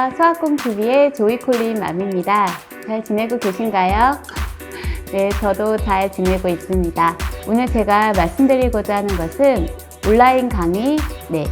안녕하세요. 수학공TV의 조이콜린 맘입니다. 잘 지내고 계신가요? 네, 저도 잘 지내고 있습니다. 오늘 제가 말씀드리고자 하는 것은 온라인 강의,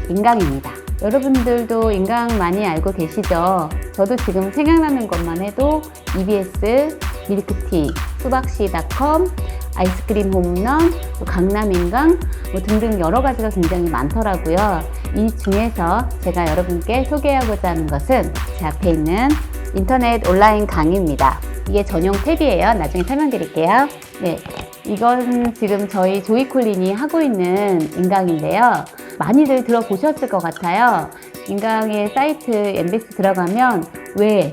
인강입니다. 여러분들도 인강 많이 알고 계시죠? 저도 지금 생각나는 것만 해도 EBS, 밀크티, 수박씨.com, 아이스크림 홈런, 강남인강 등등 여러 가지가 굉장히 많더라고요. 이 중에서 제가 여러분께 소개하고자 하는 것은 제 앞에 있는 인터넷 온라인 강의입니다. 이게 전용 탭이에요. 나중에 설명드릴게요. 네, 이건 지금 저희 조이콜린이 하고 있는 인강인데요. 많이들 들어보셨을 것 같아요. 인강의 사이트 엠베스트 들어가면 왜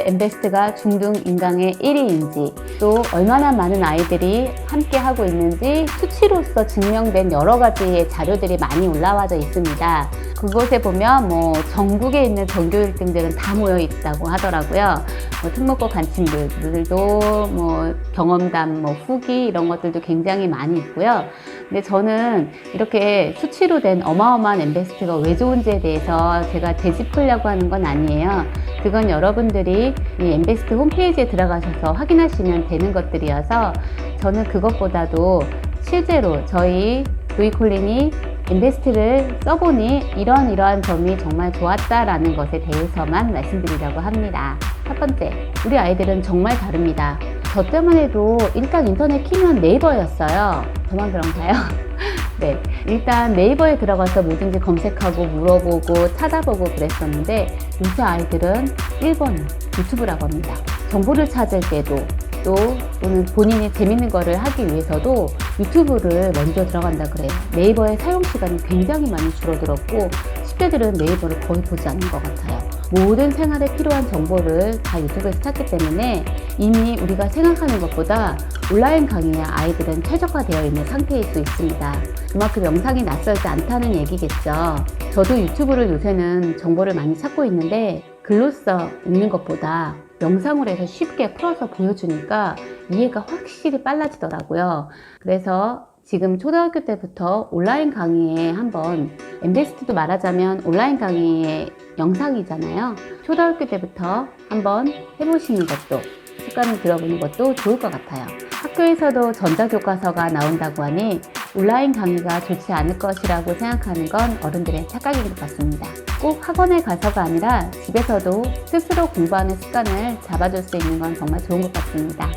엠베스트가 중등 인강의 1위인지, 또 얼마나 많은 아이들이 함께 하고 있는지 수치로서 증명된 여러 가지의 자료들이 많이 올라와져 있습니다. 그곳에 보면 전국에 있는 전교 1등들은 다 모여 있다고 하더라고요. 특목고 간 친구들도 경험담, 후기 이런 것들도 굉장히 많이 있고요. 근데 저는 이렇게 수치로 된 어마어마한 엠베스트가 왜 좋은지에 대해서 제가 되짚으려고 하는 건 아니에요. 그건 여러분들이 이 엠베스트 홈페이지에 들어가셔서 확인하시면 되는 것들이어서, 저는 그것보다도 실제로 저희 조이콜린이 엠베스트를 써보니 이러한 점이 정말 좋았다라는 것에 대해서만 말씀드리려고 합니다. 첫 번째, 우리 아이들은 정말 다릅니다. 저 때만 해도 일단 인터넷 키면 네이버였어요. 저만 그런가요? 네, 일단 네이버에 들어가서 뭐든지 검색하고 물어보고 찾아보고 그랬었는데, 요새 아이들은 1번은 유튜브라고 합니다. 정보를 찾을 때도 또는 본인이 재밌는 거를 하기 위해서도 유튜브를 먼저 들어간다 그래요. 네이버의 사용 시간이 굉장히 많이 줄어들었고 10대들은 네이버를 거의 보지 않는 것 같아요. 모든 생활에 필요한 정보를 다 유튜브에서 찾기 때문에 이미 우리가 생각하는 것보다 온라인 강의에 아이들은 최적화되어 있는 상태일 수 있습니다. 그만큼 영상이 낯설지 않다는 얘기겠죠. 저도 유튜브를 요새는 정보를 많이 찾고 있는데, 글로써 읽는 것보다 영상으로 해서 쉽게 풀어서 보여주니까 이해가 확실히 빨라지더라고요. 그래서 지금 초등학교 때부터 온라인 강의에 한번, 엠베스트도 말하자면 온라인 강의의 영상이잖아요. 초등학교 때부터 한번 해보시는 것도, 습관을 들어보는 것도 좋을 것 같아요. 학교에서도 전자교과서가 나온다고 하니 온라인 강의가 좋지 않을 것이라고 생각하는 건 어른들의 착각인 것 같습니다. 꼭 학원에 가서가 아니라 집에서도 스스로 공부하는 습관을 잡아줄 수 있는 건 정말 좋은 것 같습니다.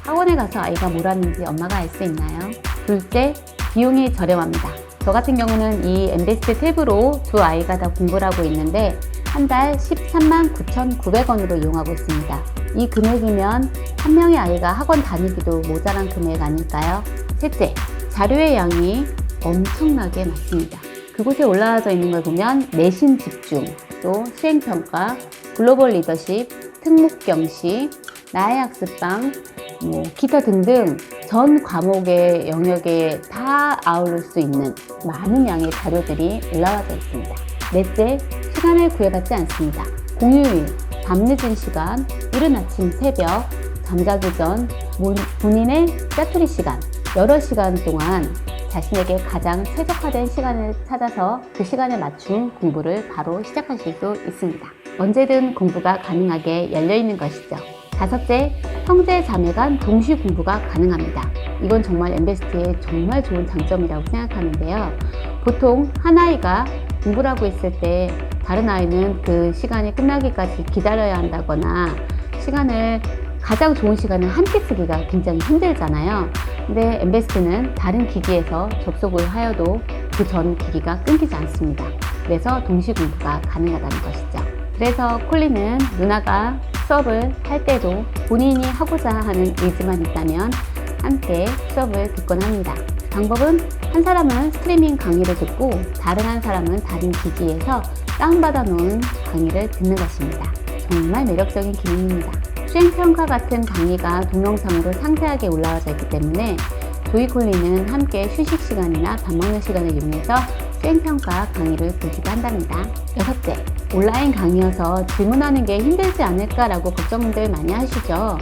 학원에 가서 아이가 뭘 하는지 엄마가 알 수 있나요? 둘째, 비용이 저렴합니다. 저 같은 경우는 이 엠베스트 탭으로 두 아이가 다 공부를 하고 있는데 한 달 13만 9,900원으로 이용하고 있습니다. 이 금액이면 한 명의 아이가 학원 다니기도 모자란 금액 아닐까요? 셋째, 자료의 양이 엄청나게 많습니다. 그곳에 올라와져 있는 걸 보면 내신 집중, 또 수행평가, 글로벌 리더십, 특목경시, 나의 학습방, 기타 등등 전 과목의 영역에 다 아우를 수 있는 많은 양의 자료들이 올라와져 있습니다. 넷째, 시간을 구애받지 않습니다. 공휴일, 밤늦은 시간, 이른 아침 새벽, 잠자기 전 본인의 짜투리 시간, 여러 시간 동안 자신에게 가장 최적화된 시간을 찾아서 그 시간에 맞춘 공부를 바로 시작하실 수 있습니다. 언제든 공부가 가능하게 열려있는 것이죠. 다섯째, 형제 자매 간 동시 공부가 가능합니다. 이건 정말 엠베스트의 정말 좋은 장점이라고 생각하는데요. 보통 한 아이가 공부를 하고 있을 때 다른 아이는 그 시간이 끝나기까지 기다려야 한다거나, 가장 좋은 시간을 함께 쓰기가 굉장히 힘들잖아요. 근데 엠베스트는 다른 기기에서 접속을 하여도 그 전 기기가 끊기지 않습니다. 그래서 동시 공부가 가능하다는 것이죠. 그래서 콜린은 누나가 수업을 할 때도 본인이 하고자 하는 의지만 있다면 함께 수업을 듣곤 합니다. 방법은 한 사람은 스트리밍 강의를 듣고 다른 한 사람은 다른 기기에서 다운받아 놓은 강의를 듣는 것입니다. 정말 매력적인 기능입니다. 수행평가 같은 강의가 동영상으로 상세하게 올라와져 있기 때문에 조이콜린은 함께 휴식 시간이나 밥 먹는 시간을 이용해서 수행평가 강의를 보기도 한답니다. 여섯째, 온라인 강의여서 질문하는 게 힘들지 않을까라고 걱정들 많이 하시죠.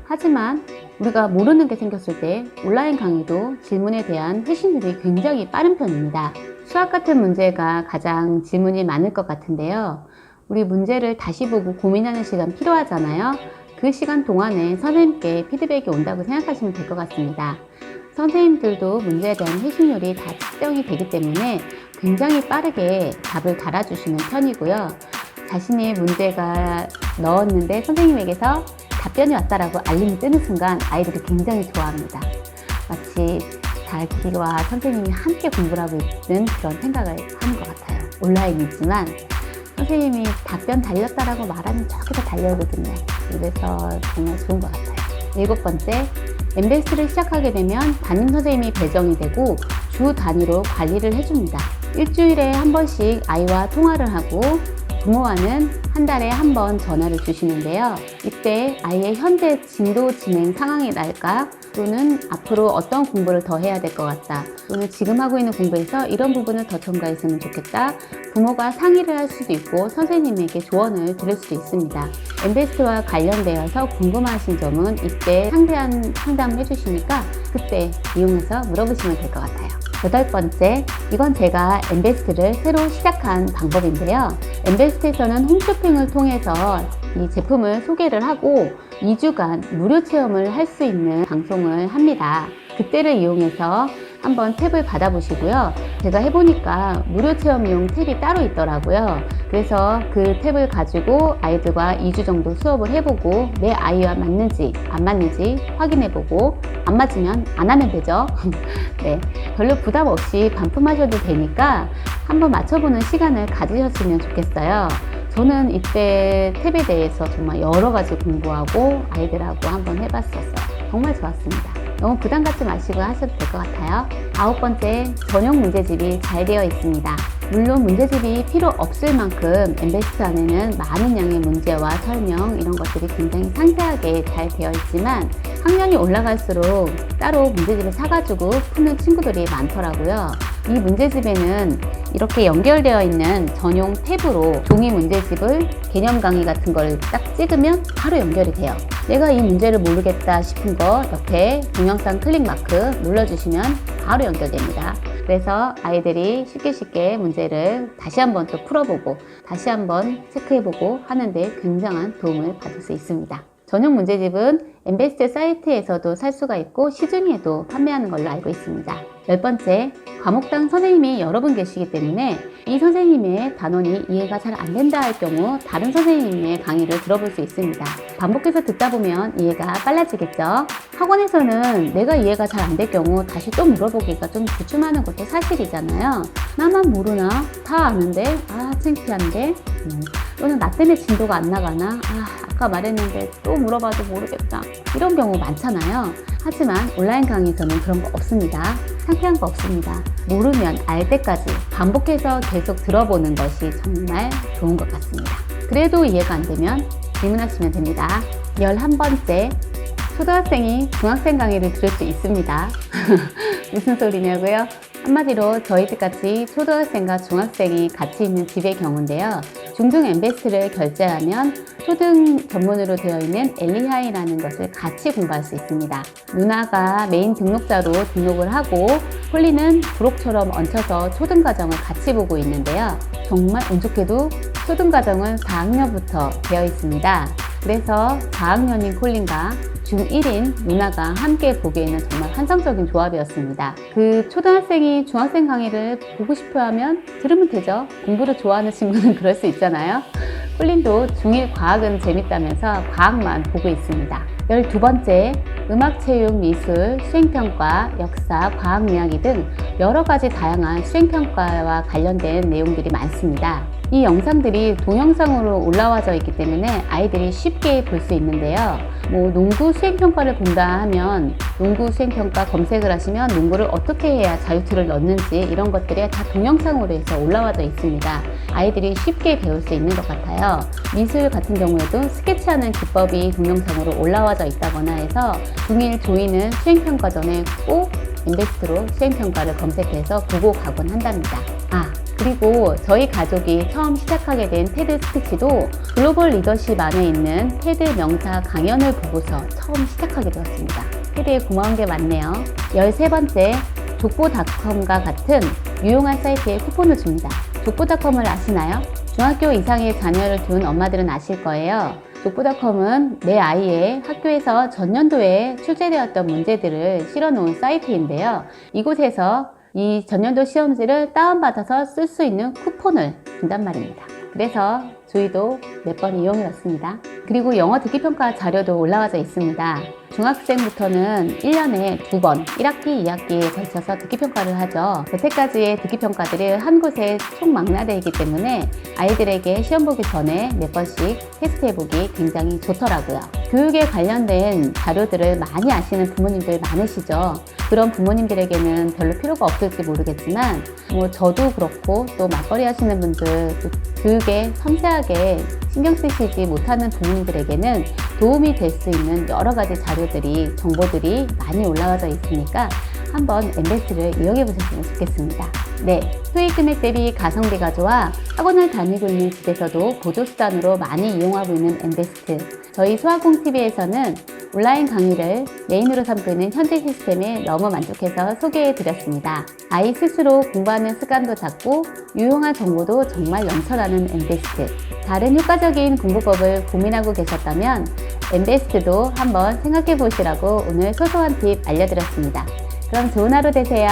하지만 우리가 모르는 게 생겼을 때 온라인 강의도 질문에 대한 회신율이 굉장히 빠른 편입니다. 수학 같은 문제가 가장 질문이 많을 것 같은데요. 우리 문제를 다시 보고 고민하는 시간 필요하잖아요. 그 시간 동안에 선생님께 피드백이 온다고 생각하시면 될 것 같습니다. 선생님들도 문제에 대한 회신율이 다 측정이 되기 때문에 굉장히 빠르게 답을 달아주시는 편이고요. 자신이 문제가 넣었는데 선생님에게서 답변이 왔다라고 알림이 뜨는 순간 아이들이 굉장히 좋아합니다. 마치 자기와 선생님이 함께 공부를 하고 있는 그런 생각을 하는 것 같아요. 온라인이지만 선생님이 답변 달렸다라고 말하면 저기서 달려오거든요. 그래서 정말 좋은 것 같아요. 7번째, 엠베스트를 시작하게 되면 담임 선생님이 배정이 되고 주 단위로 관리를 해줍니다. 일주일에 한 번씩 아이와 통화를 하고 부모와는 한 달에 한 번 전화를 주시는데요. 이때 아이의 현재 진도 진행 상황이 날까? 또는 앞으로 어떤 공부를 더 해야 될 것 같다. 또는 지금 하고 있는 공부에서 이런 부분을 더 첨가했으면 좋겠다. 부모가 상의를 할 수도 있고 선생님에게 조언을 들을 수도 있습니다. 엠베스트와 관련되어서 궁금하신 점은 이때 상세한 상담을 해주시니까 그때 이용해서 물어보시면 될 것 같아요. 8번째, 이건 제가 엠베스트를 새로 시작한 방법인데요. 엠베스트에서는 홈쇼핑을 통해서 이 제품을 소개를 하고 2주간 무료 체험을 할 수 있는 방송을 합니다. 그때를 이용해서 한번 탭을 받아보시고요. 제가 해보니까 무료 체험용 탭이 따로 있더라고요. 그래서 그 탭을 가지고 아이들과 2주 정도 수업을 해보고 내 아이와 맞는지 안 맞는지 확인해보고 안 맞으면 안 하면 되죠. 네, 별로 부담 없이 반품하셔도 되니까 한번 맞춰보는 시간을 가지셨으면 좋겠어요. 저는 이때 탭에 대해서 정말 여러 가지 공부하고 아이들하고 한번 해봤었어요. 정말 좋았습니다. 너무 부담 갖지 마시고 하셔도 될 것 같아요. 9번째, 전용 문제집이 잘 되어 있습니다. 물론 문제집이 필요 없을 만큼 엠베스트 안에는 많은 양의 문제와 설명 이런 것들이 굉장히 상세하게 잘 되어 있지만 학년이 올라갈수록 따로 문제집을 사가지고 푸는 친구들이 많더라고요. 이 문제집에는 이렇게 연결되어 있는 전용 탭으로 종이 문제집을 개념 강의 같은 걸 딱 찍으면 바로 연결이 돼요. 내가 이 문제를 모르겠다 싶은 거 옆에 동영상 클릭 마크 눌러주시면 바로 연결됩니다. 그래서 아이들이 쉽게 문제를 다시 한번 또 풀어보고 다시 한번 체크해보고 하는데 굉장한 도움을 받을 수 있습니다. 전용 문제집은 엠베스트 사이트에서도 살 수가 있고 시중에도 판매하는 걸로 알고 있습니다. 10번째, 과목당 선생님이 여러 분 계시기 때문에 이 선생님의 단원이 이해가 잘 안 된다 할 경우 다른 선생님의 강의를 들어볼 수 있습니다. 반복해서 듣다 보면 이해가 빨라지겠죠. 학원에서는 내가 이해가 잘 안 될 경우 다시 또 물어보기가 좀 주춤하는 것도 사실이잖아요. 나만 모르나? 다 아는데? 아, 창피한데? 또는 나 때문에 진도가 안 나가나? 아까 말했는데 또 물어봐도 모르겠다. 이런 경우 많잖아요. 하지만 온라인 강의에서는 그런 거 없습니다. 창피한 거 없습니다. 모르면 알 때까지 반복해서 계속 들어보는 것이 정말 좋은 것 같습니다. 그래도 이해가 안 되면 질문하시면 됩니다. 11번째, 초등학생이 중학생 강의를 들을 수 있습니다. 무슨 소리냐고요? 한마디로 저희 집같이 초등학생과 중학생이 같이 있는 집의 경우인데요. 중등 엠베스트를 결제하면 초등 전문으로 되어 있는 엘리하이라는 것을 같이 공부할 수 있습니다. 누나가 메인 등록자로 등록을 하고 홀리는 부록처럼 얹혀서 초등 과정을 같이 보고 있는데요. 정말 운 좋게도 초등 과정은 4학년부터 되어 있습니다. 그래서 4학년인 콜린과 중1인 누나가 함께 보기에는 정말 환상적인 조합이었습니다. 그 초등학생이 중학생 강의를 보고 싶어 하면 들으면 되죠. 공부를 좋아하는 친구는 그럴 수 있잖아요. 콜린도 중1 과학은 재밌다면서 과학만 보고 있습니다. 12번째, 음악, 체육, 미술, 수행평가, 역사, 과학 이야기 등 여러 가지 다양한 수행평가와 관련된 내용들이 많습니다. 이 영상들이 동영상으로 올라와져 있기 때문에 아이들이 쉽게 볼 수 있는데요. 농구 수행평가를 본다 하면 농구 수행평가 검색을 하시면 농구를 어떻게 해야 자유투를 넣는지 이런 것들이 다 동영상으로 해서 올라와져 있습니다. 아이들이 쉽게 배울 수 있는 것 같아요. 미술 같은 경우에도 스케치하는 기법이 동영상으로 올라와져 있다거나 해서 중1 조이는 수행평가 전에 꼭 엠베스트로 수행평가를 검색해서 보고 가곤 한답니다. 그리고 저희 가족이 처음 시작하게 된 테드 스피치도 글로벌 리더십 안에 있는 테드 명사 강연을 보고서 처음 시작하게 되었습니다. 테드에 고마운 게 많네요. 13번째, 족보닷컴과 같은 유용한 사이트에 쿠폰을 줍니다. 족보닷컴을 아시나요? 중학교 이상의 자녀를 둔 엄마들은 아실 거예요. 독보다컴은 내 아이의 학교에서 전년도에 출제되었던 문제들을 실어놓은 사이트인데요. 이곳에서 이 전년도 시험지를 다운받아서 쓸 수 있는 쿠폰을 준단 말입니다. 그래서 저희도 몇 번 이용해봤습니다. 그리고 영어 듣기평가 자료도 올라와져 있습니다. 중학생부터는 1년에 2번, 1학기, 2학기에 걸쳐서 듣기평가를 하죠. 여태까지의 듣기평가들이 한 곳에 총망라되어 있기 때문에 아이들에게 시험 보기 전에 몇 번씩 테스트해보기 굉장히 좋더라고요. 교육에 관련된 자료들을 많이 아시는 부모님들 많으시죠. 그런 부모님들에게는 별로 필요가 없을지 모르겠지만 저도 그렇고 또 맞벌이 하시는 분들, 또 교육에 섬세하게 신경 쓰시지 못하는 부모님들에게는 도움이 될 수 있는 여러 가지 자료들이, 정보들이 많이 올라와져 있으니까 한번 엠베스트를 이용해 보셨으면 좋겠습니다. 네, 토익 금액 대비 가성비가 좋아 학원을 다니고 있는 집에서도 보조수단으로 많이 이용하고 있는 엠베스트. 저희 수학공TV에서는 온라인 강의를 메인으로 삼고 있는 현재 시스템에 너무 만족해서 소개해 드렸습니다. 아이 스스로 공부하는 습관도 잡고 유용한 정보도 정말 넘쳐나는 엠베스트. 다른 효과적인 공부법을 고민하고 계셨다면 엠베스트도 한번 생각해 보시라고 오늘 소소한 팁 알려드렸습니다. 그럼 좋은 하루 되세요.